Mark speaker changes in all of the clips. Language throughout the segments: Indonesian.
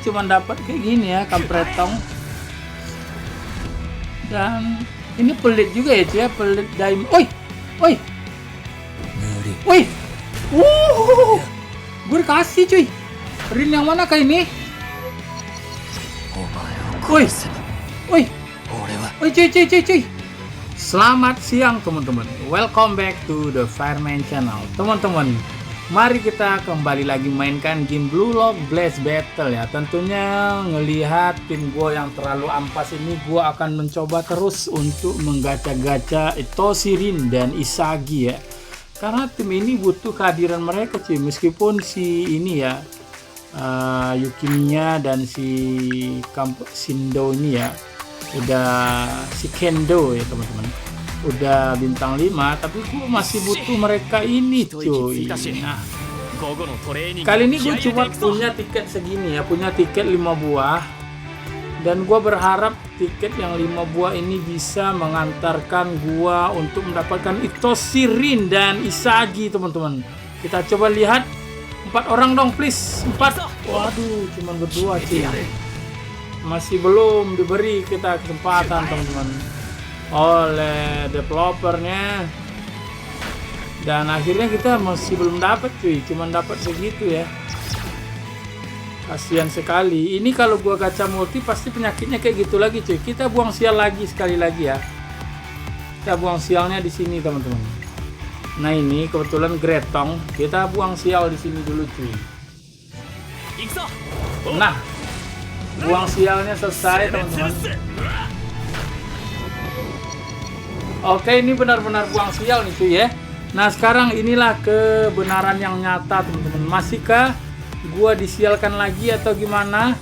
Speaker 1: cuma dapat kayak gini ya, kampretong. Dan ini pelit juga ya cuy ya, pelit diamond. Oi, oi, woi, gue dikasih cuy. Rin yang mana kah ini? Woi, woi, woi cuy. Selamat siang teman-teman. Welcome back to the Fireman Channel. Teman-teman, mari kita kembali lagi mainkan game Blue Lock Blast Battle ya. Tentunya ngelihat tim gue yang terlalu ampas ini, gue akan mencoba terus untuk menggacha-gacha Itoshi Rin dan Isagi ya. Karena tim ini butuh kehadiran mereka cuy. Meskipun si ini ya Yukimiya dan si Shindo ini ya udah, si Kendo ya teman-teman, udah bintang 5, tapi gue masih butuh mereka ini cuy. Nah, kali ini gue cuma punya tiket segini ya, punya tiket 5 buah, dan gue berharap tiket yang 5 buah ini bisa mengantarkan gue untuk mendapatkan Itoshi Rin dan Isagi teman-teman. Kita coba lihat. 4 orang dong please, 4. Waduh, cuma berdua sih. Masih belum diberi kita kesempatan teman-teman oleh developernya. Dan akhirnya kita masih belum dapat cuy, cuma dapat segitu ya. Kasihan sekali. Ini kalau gua gacha multi pasti penyakitnya kayak gitu lagi cuy. Kita buang sial lagi sekali lagi ya. Kita buang sialnya di sini teman-teman. Nah ini kebetulan Gretong, kita buang sial di sini dulu cuy. Nah, buang sialnya selesai teman-teman. Oke, ini benar-benar buang sial nih cuy ya. Nah sekarang inilah kebenaran yang nyata teman-teman. Masihkah gua disialkan lagi atau gimana?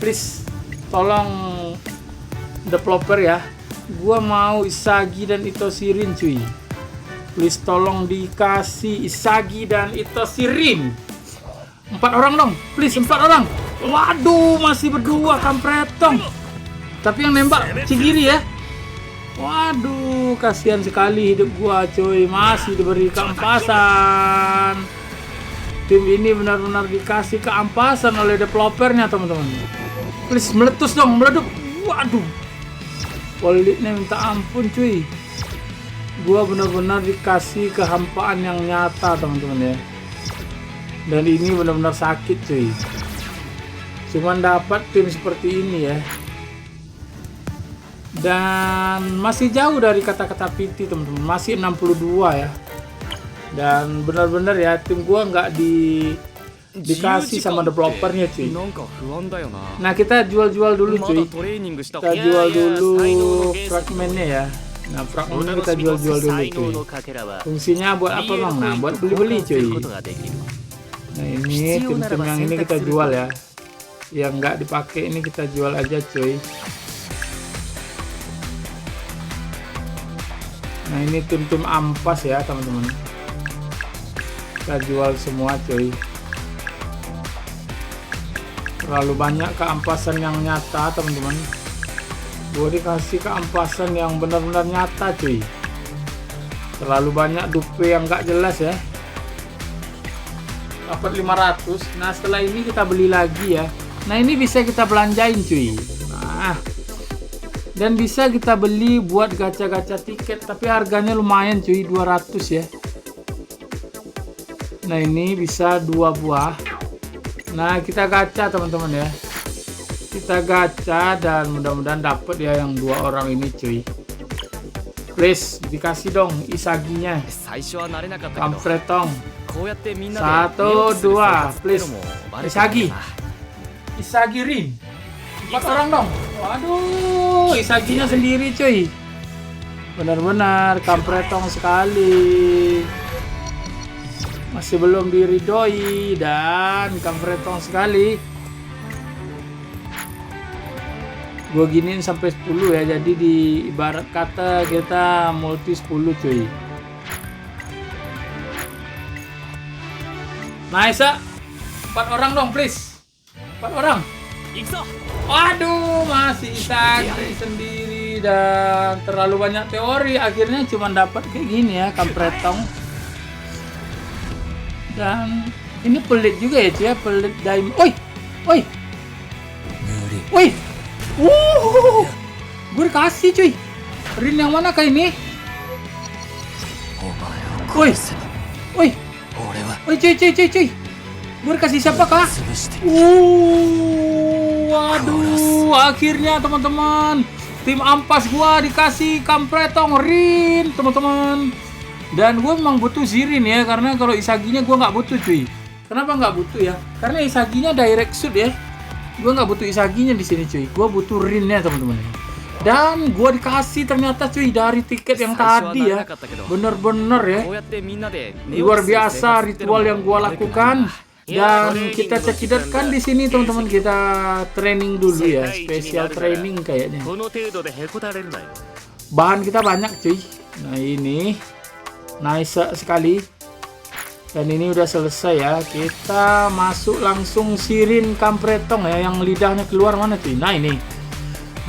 Speaker 1: Please tolong developer ya. Gua mau Isagi dan Itoshi Rin cuy. Please tolong dikasih Isagi dan Itoshi Rin. 4 orang dong, please 4 orang. Waduh, masih berdua kampretong. Tapi yang nembak Cigiri ya. Waduh, kasihan sekali hidup gua coy, masih diberi keampasan. Tim ini benar-benar dikasih keampasan oleh developernya teman-teman. Please meletus dong, meleduk. Waduh, politnya minta ampun cuy. Gua benar-benar dikasih kehampaan yang nyata teman-teman ya. Dan ini benar-benar sakit cuy. Cuman dapat tim seperti ini ya. Dan masih jauh dari kata-kata PT teman-teman, masih 62 ya. Dan benar-benar ya tim gua nggak dikasih sama developernya cuy. Nah kita jual-jual dulu cuy. Kita jual dulu fragmentnya ya. Nah fragmentnya kita jual-jual dulu cuy. Fungsinya buat apa bang? Nah buat beli-beli cuy. Nah ini tim-tim yang ini kita jual ya. Yang nggak dipakai ini kita jual aja cuy. Nah ini tim-tim ampas ya teman-teman. Kita jual semua cuy. Terlalu banyak keampasan yang nyata teman-teman. Gue dikasih keampasan yang benar-benar nyata cuy. Terlalu banyak dupe yang gak jelas ya. Dapat 500. Nah setelah ini kita beli lagi ya. Nah ini bisa kita belanjain cuy. Nah, dan bisa kita beli buat gacha-gacha tiket. Tapi harganya lumayan cuy, 200 ya. Nah ini bisa 2 buah. Nah kita gacha teman-teman ya. Kita gacha dan mudah-mudahan dapat ya yang 2 orang ini cuy. Please dikasih dong Isaginya. Kampretong. 1, 2 please. Isagi Rin. 4 orang dong. Waduh, Isaginya sendiri cuy. Benar-benar kampretong sekali. Masih belum diridoi dan kampretong sekali. Gue giniin sampai 10 ya, jadi di ibarat kata kita multi 10 cuy. Nice. 4 orang dong please. 4 orang. Waduh, masih Isagi sendiri dan terlalu banyak teori. Akhirnya cuma dapat kayak gini ya, kampretong. Dan ini pelit juga ya cuy ya, pelit diamond. Oi, oi, Wih, gue dikasih cuy. Rin yang mana kah ini? Wih, wih, wih cuy. Gue dikasih siapa kah? Waduh, akhirnya teman-teman, tim ampas gua dikasih Kampretong Rin teman-teman. Dan gue memang butuh Zirin ya, karena kalau Isaginya gue nggak butuh cuy. Kenapa nggak butuh ya? Karena Isaginya direct shoot ya. Gue nggak butuh Isaginya di sini cuy. Gue butuh Rinnya teman-teman. Dan gue dikasih ternyata cuy dari tiket yang tadi ya. Bener-bener ya. Luar biasa ritual yang gue lakukan. Dan kita cekidotkan di sini teman-teman, kita training dulu ya, special training kayaknya. Bahan kita banyak cuy. Nah ini nice sekali. Dan ini udah selesai ya. Kita masuk langsung Sirin Kampretong ya, yang lidahnya keluar mana cuy. Nah ini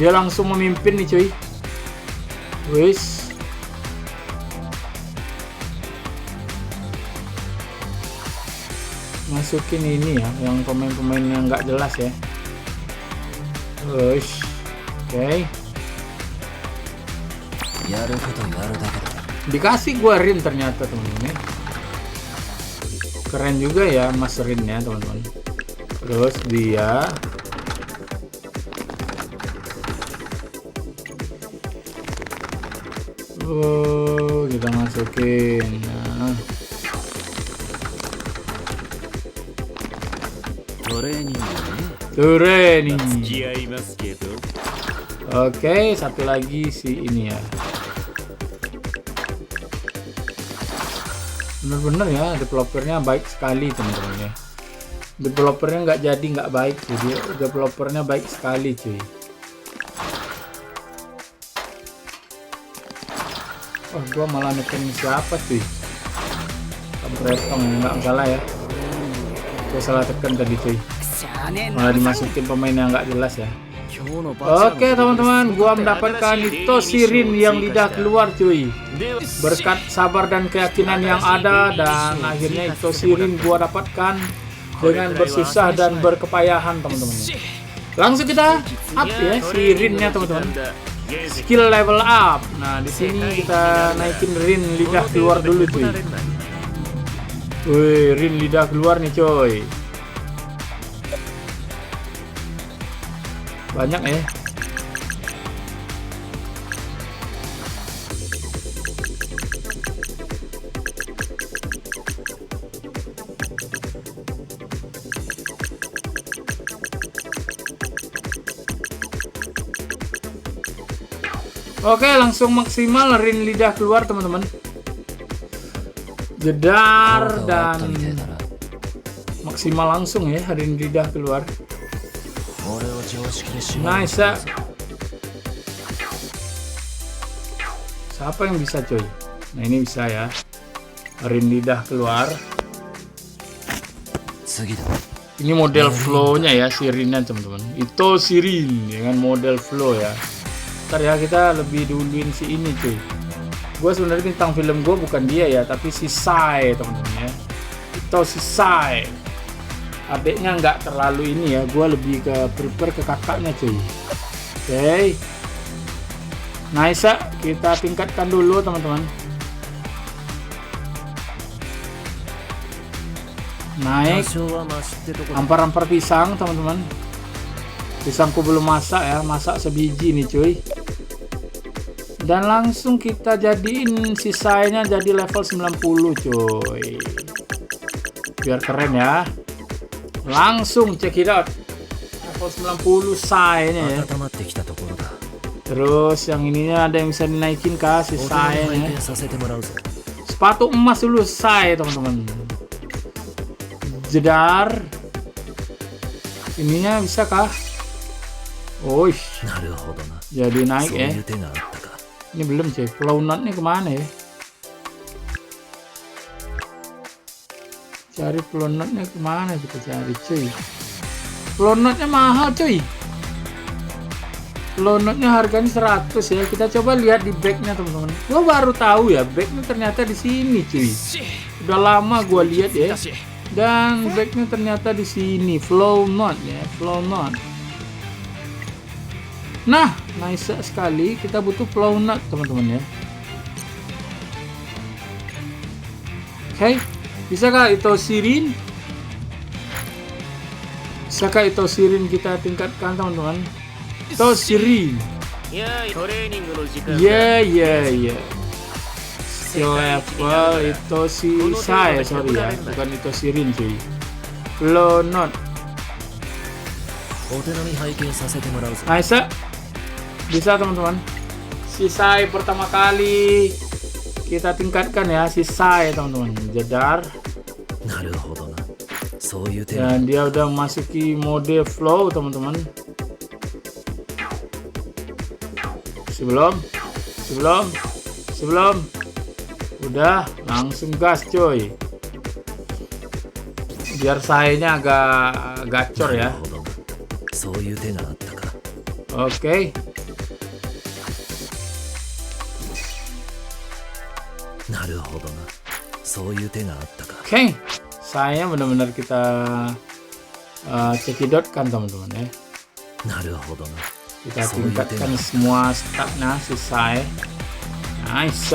Speaker 1: dia langsung memimpin nih cuy. Wis. Masukin ini ya, yang pemain-pemain yang nggak jelas ya. Wis. Oke. Dikasih gua Rin ternyata teman-teman. Keren juga ya Mas Rin ya teman-teman. Terus dia kita masukin. Nah. Training. Oke, satu lagi si ini ya. Bener-bener ya, developernya baik sekali teman-teman ya. Developernya nggak baik cuy. Developernya baik sekali cuy. Oh, gua malah neken siapa cuy? Kampretong, nggak salah ya. Gua salah tekan tadi cuy. Malah dimasukin pemain yang nggak jelas ya. Oke teman-teman, gua mendapatkan itu Sirin yang lidah keluar cuy. Berkat sabar dan keyakinan yang ada, dan akhirnya itu Sirin gua dapatkan dengan bersusah dan berkepayahan teman-teman. Langsung kita up ya Sirinnya teman-teman. Skill level up. Nah di sini kita naikin Rin lidah keluar dulu cuy. Wih, Rin lidah keluar nih coy. Banyak ya. Oke, langsung maksimal Rin lidah keluar teman-teman. Jedar dan maksimal langsung ya Rin lidah keluar. Nice. Siapa yang bisa coy? Nah ini bisa ya. Rin lidah keluar. Ini model flow-nya ya Sirinnya teman-teman. Itu Sirin dengan model flow ya. Ntar ya kita lebih duluin si ini cuy. Gue sebenarnya bintang film gue bukan dia ya, tapi si Sai teman-teman ya. Itu si Sai. Adiknya nggak terlalu ini ya, gue lebih ke prepare ke kakaknya cuy. Oke. Nice, kita tingkatkan dulu teman-teman. Naik. Ampar-ampar pisang teman-teman. Pisangku belum masak ya, masak sebiji nih cuy. Dan langsung kita jadiin sisanya jadi level 90 cuy. Biar keren ya. Langsung check it out. Level 90 Sai-nya ya. Terus yang ininya ada yang bisa dinaikin kah si Sai-nya. Sepatu emas dulu Sai teman-teman. Jedar. Ininya bisa kah? Oh, jadi naik ya. Ini belum cuy. Flow notnya kemana ya? Cari flow notnya kemana kita cari cuy. Flow notnya mahal cuy. Flow notnya harganya 100 ya. Kita coba lihat di backnya teman-teman. Gua baru tahu ya backnya ternyata di sini cuy. Udah lama gua lihat ya. Dan backnya ternyata di sini. Flow not ya. Flow not. Nah, nice sekali. Kita butuh flow nut teman-teman ya. Oke, bisakah itu sirin? Bisakah itu sirin kita tingkatkan teman-teman? Itu sirin. Ya. Level itu si saya, sorry ya, bukan itu sirin cuy. Flow nut. Nice. Bisa teman-teman. Sisai pertama kali kita tingkatkan ya, sisai teman-teman. Jedar. Dan dia udah memasuki mode flow teman-teman. Sebelum udah langsung gas coy. Biar sayanya agak gacor ya. Oke. Oke, saya benar-benar kita cekidotkan teman-teman ya. Kita tingkatkan semua statnya selesai. Nice.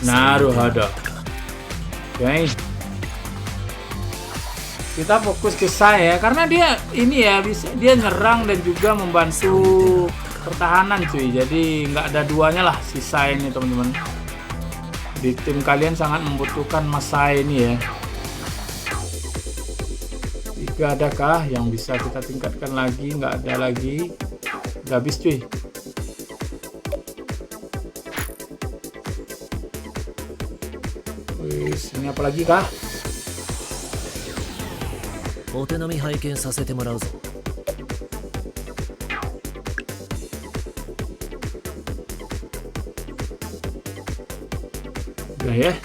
Speaker 1: Naruhodo. Oke. Kita fokus ke saya karena dia ini ya, bisa dia nyerang dan juga membantu pertahanan cuy. Jadi nggak ada duanya lah si Sai ini teman-teman. Di tim kalian sangat membutuhkan Mas Sai ini ya. 3 adakah yang bisa kita tingkatkan lagi? Nggak ada lagi. Udah habis cuy. Wis, ini apa lagi kah? Udah ya.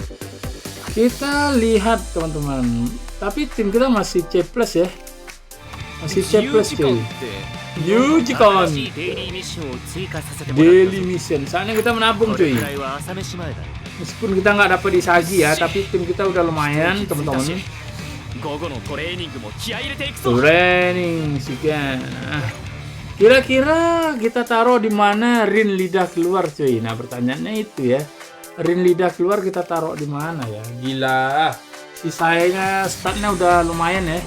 Speaker 1: Kita lihat teman-teman. Tapi tim kita masih C+ ya. Masih C+ cuy. Yujikon. Daily mission. Saatnya kita menabung cuy. Meskipun kita nggak dapat Isagi ya, tapi tim kita udah lumayan teman-teman. Training sekian. Kira-kira kita taruh di mana Rin lidah keluar cuy? Nah pertanyaannya itu ya. Rin lidah keluar kita taruh di mana ya? Gila. Sisanya statnya udah lumayan ya.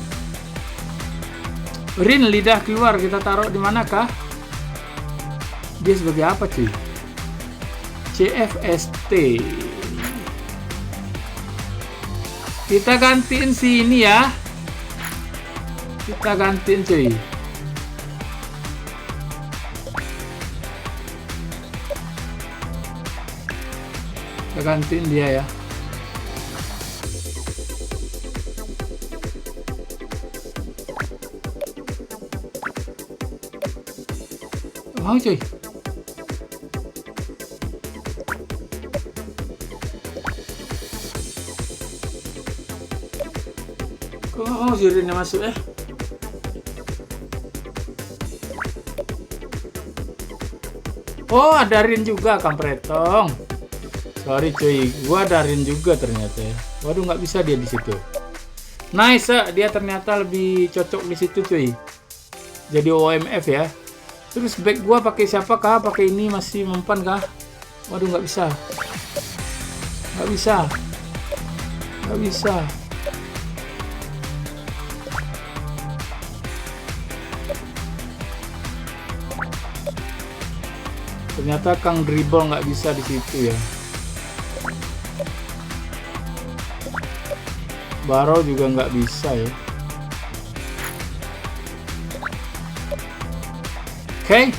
Speaker 1: Rin lidah keluar kita taruh di manakah? Dia sebagai apa cuy? CFST. Kita gantiin si ini ya. Kita gantiin cuy. Kita gantiin dia ya. Mau cuy. Oh, Jirinnya masuk ya. Oh, ada Rin juga kampretong. Sorry cuy, gua ada Rin juga ternyata ya. Waduh, nggak bisa dia di situ. Nice, dia ternyata lebih cocok di situ cuy. Jadi OMF ya. Terus back gua pakai siapa kah? Pakai ini masih mempan kah? Waduh, nggak bisa. Nggak bisa. Nggak bisa. Ternyata Kang Dribble nggak bisa di situ ya. Baro juga nggak bisa ya. Oke,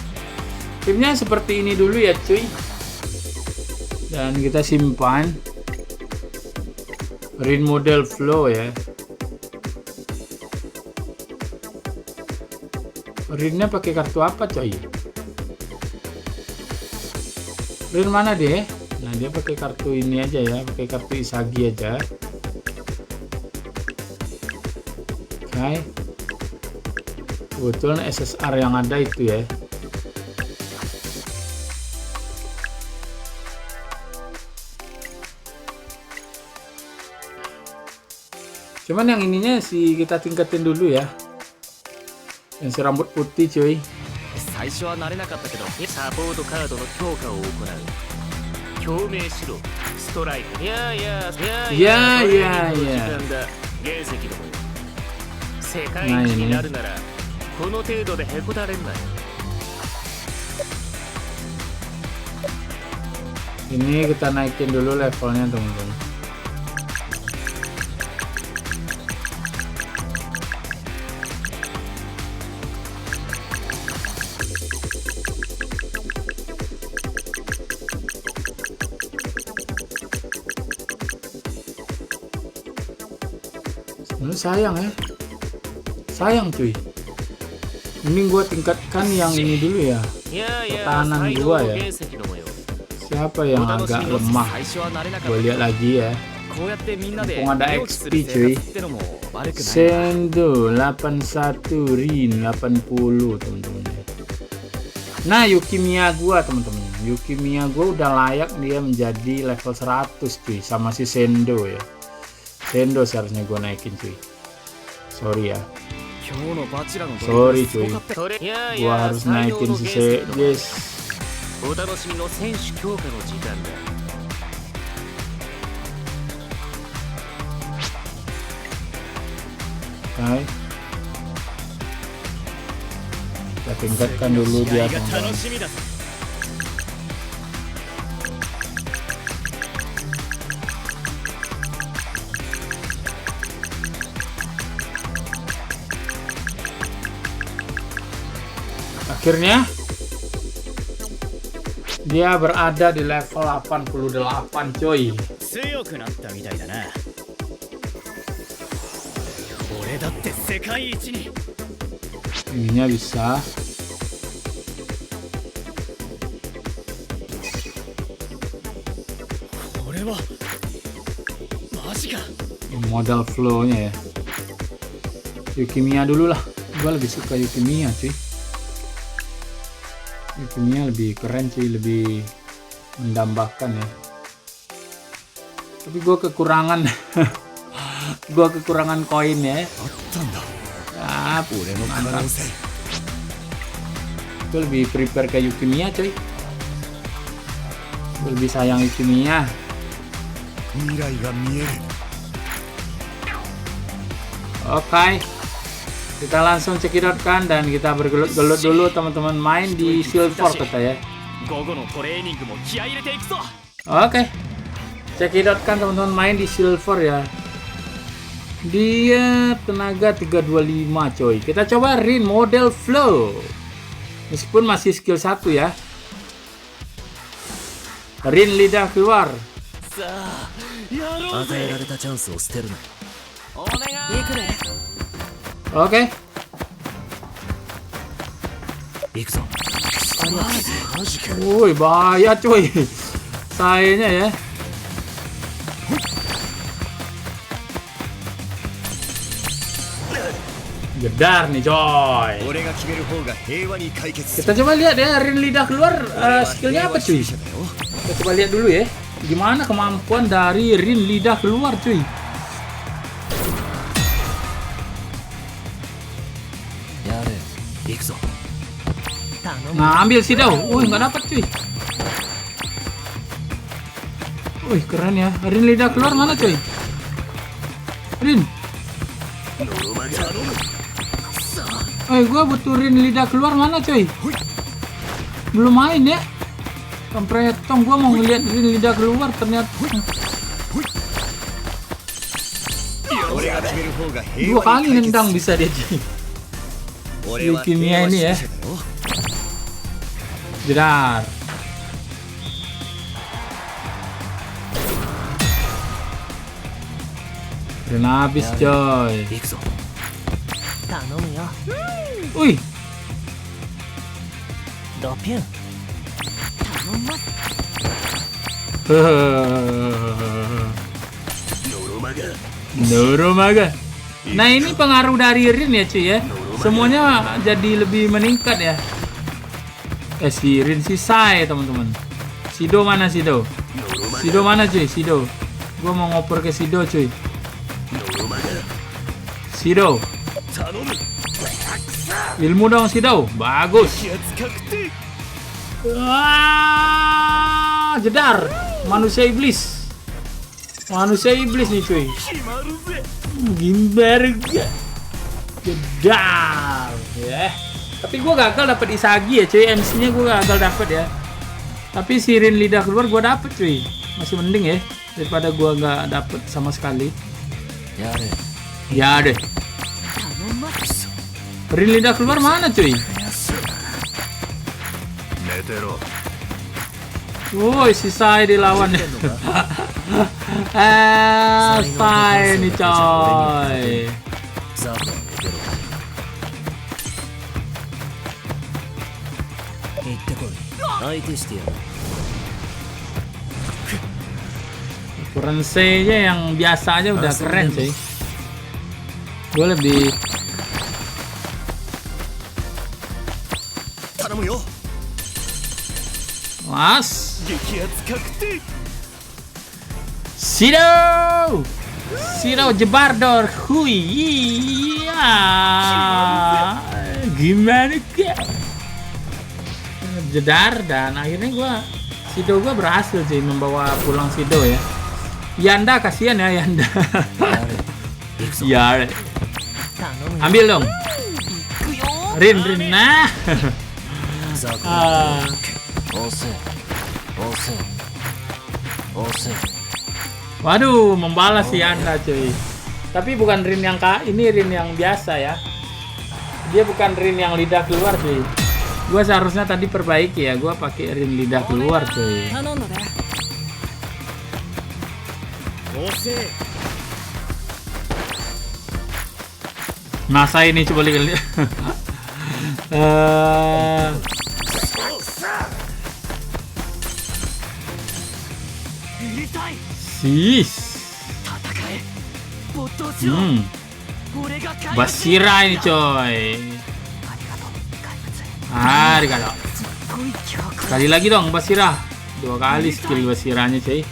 Speaker 1: timnya seperti ini dulu ya cuy. Dan kita simpan Rin model flow ya. Rinnya pakai kartu apa coy? Rin mana deh? Nah dia pakai kartu ini aja ya, pakai kartu Isagi aja. Oke. Kebetulan SSR yang ada itu ya. Cuman yang ininya sih kita tingkatin dulu ya. Yang si rambut putih cuy.
Speaker 2: 最初は慣れなかったけどサポートカードの強化を行う表明しろストライクいや
Speaker 1: いや
Speaker 2: 時間だ原石どもよ世界一になるならこの程度でへこたれんなよ
Speaker 1: Ini kita naikin dulu levelnya teman-teman. Sebenarnya sayang ya, sayang cuy. Ini gua tingkatkan yang ini dulu ya, pertahanan gua ya. Siapa yang agak lemah? Gue lihat lagi ya. Mumpung ada XP cuy. Sendo 81, Rin 80 teman-teman. Nah Yukimiya gua teman-teman. Yukimiya gua udah layak dia menjadi level 100 cuy sama si Sendo ya. Sendo seharusnya gua naikin cuy. Sorry ya. Sorry cuy. Gua harus naikin si Yes.
Speaker 2: お楽しみの選手強化の時間だ
Speaker 1: Oke. Kita tingkatkan dulu dia teman-teman. Akhirnya dia berada di level 88 coy. Ininya bisa. Modal flow-nya ya. Yukimiya dulu lah. Gua lebih suka Yukimiya cuy. Yukimiya lebih keren sih, lebih mendambakan ya. Tapi gue kekurangan gue kekurangan koin ya. Gue lebih prepare ke Yukimiya coy. Gue lebih sayang Yukimiya. Oke. Kita langsung cekidotkan dan kita bergelut-gelut dulu teman-teman, main di silver kita ya. Oke. Cekidotkan teman-teman, main di silver ya. Dia tenaga 325 coy. Kita coba Rin model flow. Meskipun masih skill 1 ya. Rin lidah keluar. Oke. Woi, bahaya coy. Sayanya ya. Gedar nih coy. Kita coba lihat ya, Rin lidah keluar skillnya apa cuy. Kita coba lihat dulu ya. Gimana kemampuan dari Rin lidah keluar cuy. Nah, ambil sih dah. Wih, nggak dapat cuy. Wih, keren ya. Rin lidah keluar mana cuy? Rin. Gua butuh Rin lidah keluar mana cuy? Belum main ya. Kampretong, gua mau ngeliat Rin lidah keluar ternyata. 2 kali nendang bisa dia cuy. Yukimiya ini ya. Jedar. Rin habis coy. Wih. Noromaga. Nah ini pengaruh dari Rin ya cuy ya. Semuanya jadi lebih meningkat ya. Si Rin si Sai teman-teman. Sido mana Sido? Sido mana cuy? Sido. Gua mau ngoper ke Sido cuy. Shido.
Speaker 2: 頼む
Speaker 1: Ilmu dong Shido. Bagus.
Speaker 2: 気圧確定
Speaker 1: Wah, jedar. Manusia iblis. Manusia iblis nih cuy.
Speaker 2: 決まるぜ
Speaker 1: Gimberga. Jedar. Ya. Tapi gue gagal dapet Isagi ya cuy. MC-nya gue gagal dapet ya. Tapi sirin lidah keluar gue dapet cuy. Masih mending ya daripada gue nggak dapet sama sekali.
Speaker 2: やれ
Speaker 1: Ya deh.
Speaker 2: 頼まくそ
Speaker 1: Rin lidah keluar mana cuy?
Speaker 2: 寝てろ
Speaker 1: Woi, si Sai dilawan ya. Sai nih coy.
Speaker 2: ザボ寝てろ行ってこい相手してやる
Speaker 1: Ukuran C-nya yang biasa aja udah keren cuy. Gue lebih
Speaker 2: 頼むよ
Speaker 1: Mas
Speaker 2: 激アツ確定
Speaker 1: Shido Jebardor Hui iya. Gimana ke jedar dan akhirnya Shido gue berhasil sih membawa pulang Shido ya. Yanda kasihan ya Yanda.
Speaker 2: やれ行くぞ
Speaker 1: Ya ambil dong
Speaker 2: 行くよ
Speaker 1: Rin nah
Speaker 2: ザコ
Speaker 1: Ah.
Speaker 2: 押せ押せ押せ
Speaker 1: Waduh, membalas si Yanda cuy. Tapi bukan Rin yang ini Rin yang biasa ya. Dia bukan Rin yang lidah keluar cuy. Gua seharusnya tadi perbaiki ya. Gua pakai Rin lidah keluar cuy.
Speaker 2: 頼んだね押せ
Speaker 1: Nah saya ini coba lihat. Eh,
Speaker 2: 痛い
Speaker 1: sis.
Speaker 2: 戦え没頭しろ 俺が怪物
Speaker 1: Basira ini coy.
Speaker 2: ありがとう怪物
Speaker 1: Arigato.
Speaker 2: すっごい強化
Speaker 1: Sekali lagi dong Basira. 2 kali skill Basiranya cuy.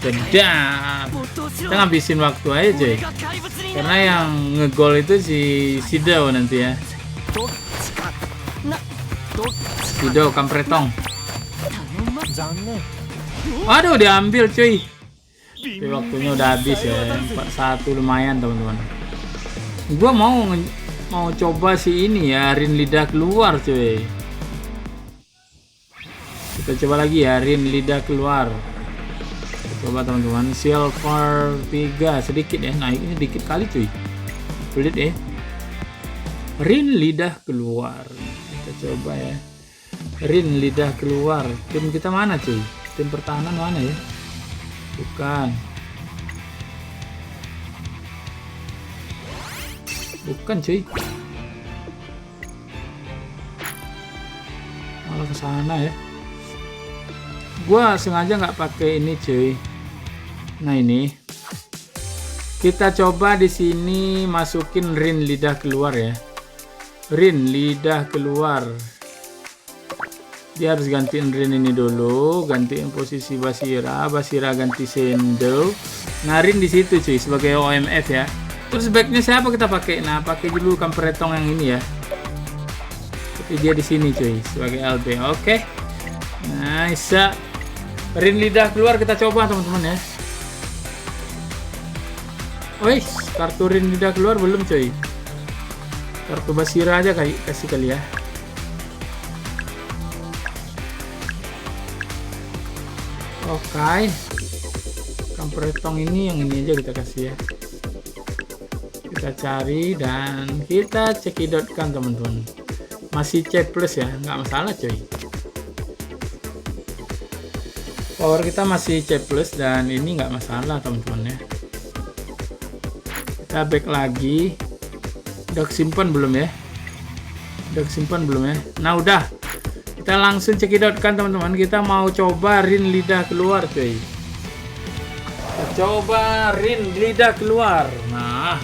Speaker 1: Sedap.
Speaker 2: 没頭しろ
Speaker 1: Kita ngabisin waktu aja cuy.
Speaker 2: 俺が怪物にな
Speaker 1: Karena yang ngegol itu si Shido nanti ya.
Speaker 2: どっちかなどっち
Speaker 1: Shido kampretong.
Speaker 2: 頼ま残念
Speaker 1: Waduh diambil cuy. Tapi waktunya udah habis ya. 4-1 lumayan teman-teman. Gua mau coba si ini ya Rin lidah keluar cuy. Kita coba lagi ya Rin lidah keluar. Kita coba teman-teman. Silver 3 sedikit ya. Naiknya sedikit kali cuy. Pelit ya. Rin lidah keluar. Kita coba ya. Rin lidah keluar. Tim kita mana cuy? Tim pertahanan mana ya? Bukan. Bukan cuy. Malah ke sana ya. Gua sengaja nggak pakai ini cuy. Nah ini. Kita coba di sini masukin Rin lidah keluar ya. Rin lidah keluar. Dia harus gantiin Rin ini dulu, gantiin posisi Basira ganti Sendo. Nah Rin di situ cuy sebagai OMF ya. Terus backnya siapa kita pakai? Nah pakai dulu kampretong yang ini ya. Tapi dia di sini cuy sebagai LB. Oke. Nice. Rin lidah keluar kita coba teman-teman ya. Wih, kartu Rin lidah keluar belum cuy. Kartu Basira aja kasih kali ya. Oke, kampretong ini yang ini aja kita kasih ya. Kita cari dan kita cekidotkan teman-teman. Masih C+ ya, nggak masalah coy. Power kita masih C+ dan ini nggak masalah teman-teman ya. Kita back lagi. Udah simpan belum ya? Udah simpan belum ya? Nah udah. Kita langsung cekidotkan teman-teman. Kita mau coba Rin lidah keluar cuy. Kita coba Rin lidah keluar. Nah,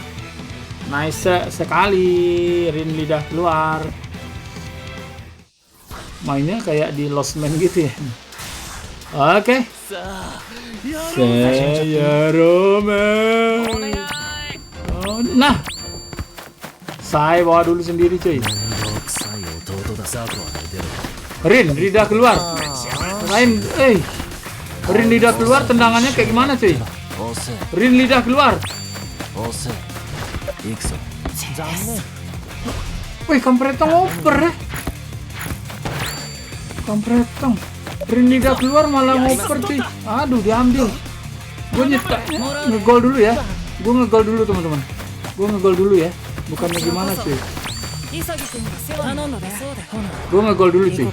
Speaker 1: nice sekali Rin lidah keluar. Mainnya kayak di Lost Man gitu ya. Oke.
Speaker 2: さあやろう
Speaker 1: Saya Roman.
Speaker 2: お願い
Speaker 1: Oh, nah, Nasai bawa dulu sendiri cuy.
Speaker 2: めんどくさい弟だ。ザコは寝てろ。
Speaker 1: Rin, lidah keluar. Lain, Rin lidah keluar, tendangannya kayak gimana cuy?
Speaker 2: 押せ
Speaker 1: Rin lidah keluar.
Speaker 2: 押せ。行くぞ。残念。
Speaker 1: Wih, kampretong ngoper ya. Kampretong. Rin lidah keluar malah ngoper cuy. Aduh, diambil. Gue nyetak ngegol dulu ya. Gue ngegol dulu teman-teman. Gue ngegol dulu ya. Bukannya gimana cuy. Gue ngegol dulu cuy.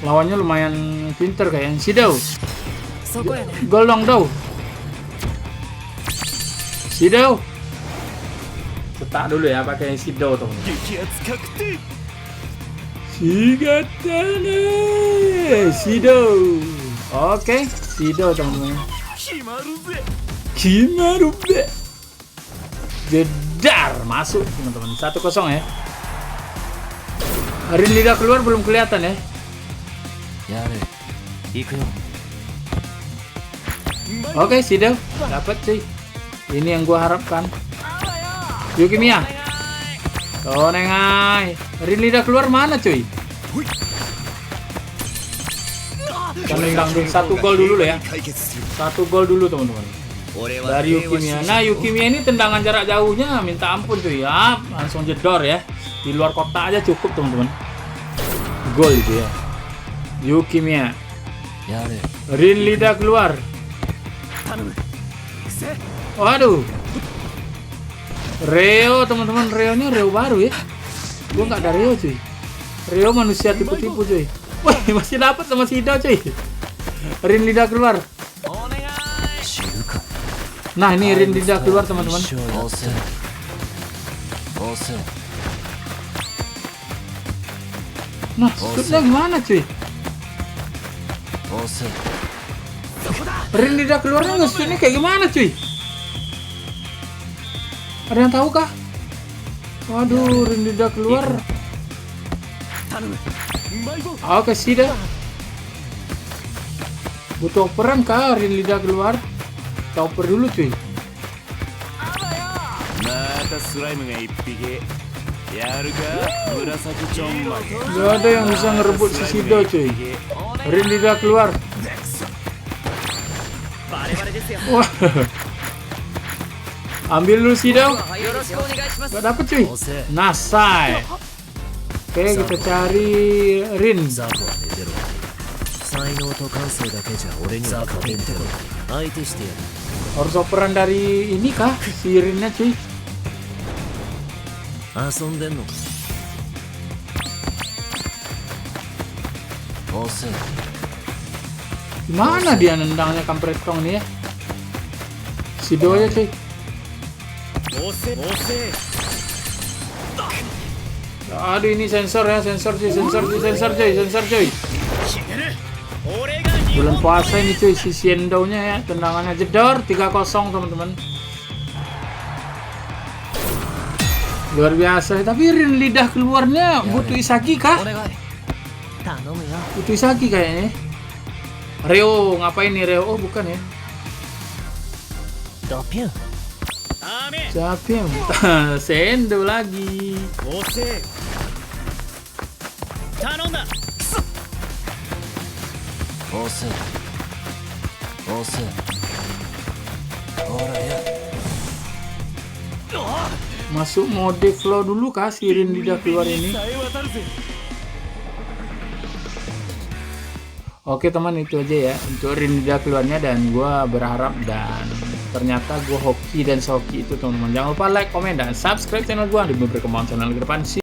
Speaker 1: Lawannya lumayan pinter kayaknya. Shidou. Gol dong Dou. Shidou. Cetak dulu ya pakai Shidou teman.
Speaker 2: 激アツ確定。
Speaker 1: Shigatane Shidou. Oke, Shidou teman-teman.
Speaker 2: 決まるぜ。
Speaker 1: Kimarube. Jedar masuk teman-teman. 1-0 ya. Rin lidah keluar belum kelihatan ya.
Speaker 2: やれ。行くよ。
Speaker 1: Oke, Shidou dapat sih. Ini yang gua harapkan. Yukimiya. Tonengai. Rin lidah keluar mana cuy? Kan hilang dulu. 1 gol dulu ya. 1 gol dulu teman-teman. Dari Yukimiya. Nah, Yukimiya ini tendangan jarak jauhnya minta ampun cuy ya. Langsung jedor ya. Di luar kotak aja cukup teman-teman. Gol itu ya. Yukimiya.
Speaker 2: やれ。
Speaker 1: Rin lidah keluar.
Speaker 2: 頼む。せ。
Speaker 1: Waduh. Reo teman-teman, Reo-nya Reo baru ya. Gua nggak ada Reo cuy. Reo manusia tipu-tipu cuy. Wah, masih dapat sama Shidou cuy. Rin lidah keluar.
Speaker 2: 知るか。
Speaker 1: Nah, ini Rin lidah keluar teman-teman.
Speaker 2: 押せ。押せ。
Speaker 1: Nah, shootnya gimana cuy?
Speaker 2: 押せ。
Speaker 1: Rin lidah keluarnya nge-shootnya kayak gimana cuy? Ada yang tahu kah? Waduh, Rin lidah keluar.
Speaker 2: 頼む。マイボ。
Speaker 1: Oke, Shidou. Butuh operan kah Rin lidah keluar? Kita oper dulu cuy.
Speaker 2: またスライムが一匹。やるか。紫ちょんまげ。
Speaker 1: Gak ada yang bisa ngerebut si Shidou cuy. Rin lidah keluar.
Speaker 2: バレバレですよ。
Speaker 1: Wah. Ambil dulu Shidou.
Speaker 2: よろしくお願いします。
Speaker 1: Gak dapet cuy.
Speaker 2: 押せ。
Speaker 1: Nasai. Oke, kita cari Rin.
Speaker 2: ザコは寝てろ。才能と感性だけじゃ俺には勝てんてろ。相手してやる。
Speaker 1: Harus operan dari ini kah? Si Rinnya cuy.
Speaker 2: 遊んでんのか。押せ。
Speaker 1: Gimana dia nendangnya kampretong nih ya? Shidou aja cuy.
Speaker 2: 押せ。押せ。
Speaker 1: Aduh, ini sensor ya, sensor cuy, sensor cuy, sensor cuy, sensor cuy.
Speaker 2: 決める。俺が日
Speaker 1: Bulan puasa ini cuy, si Shindou-nya ya, tendangannya jedor 3-0 teman-teman. Luar biasa, tapi Rin lidah keluarnya butuh Isagi kah?
Speaker 2: お願い。頼むよ。
Speaker 1: Butuh Isagi kayaknya. Reo, ngapain nih Reo? Oh, bukan ya.
Speaker 2: ドピュン。ダメ。
Speaker 1: Siapa yang Sendo lagi.
Speaker 2: 押せ。頼んだ。押せ。押せ。ほらや。
Speaker 1: Masuk mode flow dulu kah si Rin lidah keluar ini?
Speaker 2: さえ渡るぜ。
Speaker 1: Oke teman, itu aja ya untuk Rin lidah keluarnya, dan gua berharap dan ternyata gua hoki dan soki itu teman-teman. Jangan lupa like, komen, dan subscribe channel gua di beberapa channel ke depan.